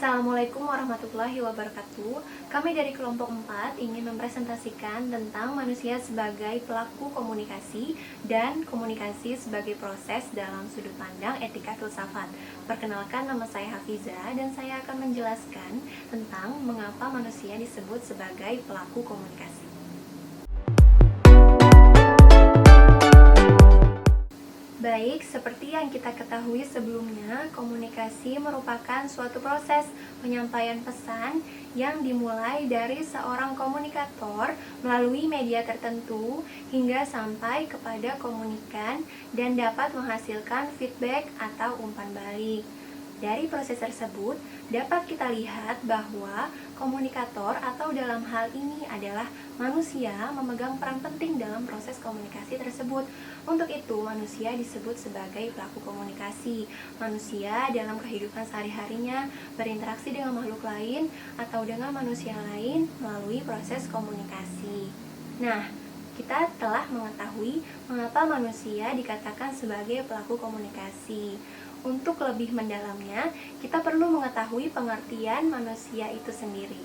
Assalamualaikum warahmatullahi wabarakatuh. Kami dari kelompok 4 ingin mempresentasikan tentang manusia sebagai pelaku komunikasi dan komunikasi sebagai proses dalam sudut pandang etika filsafat. Perkenalkan, nama saya Hafiza dan saya akan menjelaskan tentang mengapa manusia disebut sebagai pelaku komunikasi. Baik, seperti yang kita ketahui sebelumnya, komunikasi merupakan suatu proses penyampaian pesan yang dimulai dari seorang komunikator melalui media tertentu hingga sampai kepada komunikan dan dapat menghasilkan feedback atau umpan balik. Dari proses tersebut, dapat kita lihat bahwa komunikator atau dalam hal ini adalah manusia memegang peran penting dalam proses komunikasi tersebut. Untuk itu, manusia disebut sebagai pelaku komunikasi. Manusia dalam kehidupan sehari-harinya berinteraksi dengan makhluk lain atau dengan manusia lain melalui proses komunikasi. Nah, kita telah mengetahui mengapa manusia dikatakan sebagai pelaku komunikasi. Untuk lebih mendalamnya, kita perlu mengetahui pengertian manusia itu sendiri.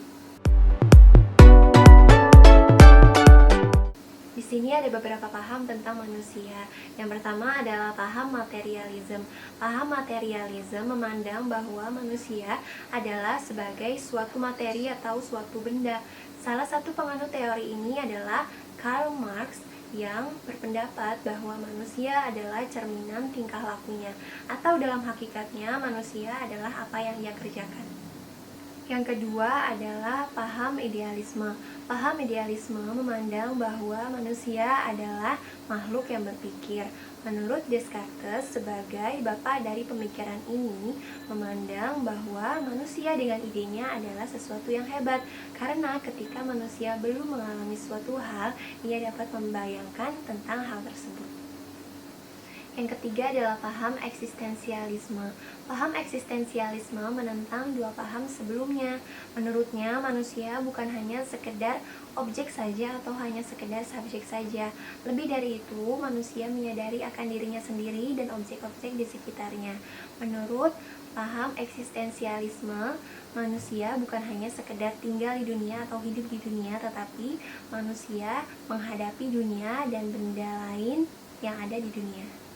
Di sini ada beberapa paham tentang manusia. Yang pertama adalah paham materialisme. Paham materialisme memandang bahwa manusia adalah sebagai suatu materi atau suatu benda. Salah satu penganut teori ini adalah Karl Marx, yang berpendapat bahwa manusia adalah cerminan tingkah lakunya, atau dalam hakikatnya manusia adalah apa yang ia kerjakan. Yang kedua adalah paham idealisme. Paham idealisme memandang bahwa manusia adalah makhluk yang berpikir. Menurut Descartes sebagai bapak dari pemikiran ini, memandang bahwa manusia dengan idenya adalah sesuatu yang hebat, karena ketika manusia belum mengalami suatu hal, ia dapat membayangkan tentang hal tersebut. Yang ketiga adalah paham eksistensialisme. Paham eksistensialisme menentang dua paham sebelumnya. Menurutnya, manusia bukan hanya sekedar objek saja atau hanya sekedar subjek saja. Lebih dari itu, manusia menyadari akan dirinya sendiri dan objek-objek di sekitarnya. Menurut paham eksistensialisme, manusia bukan hanya sekedar tinggal di dunia atau hidup di dunia, tetapi manusia menghadapi dunia dan benda lain yang ada di dunia.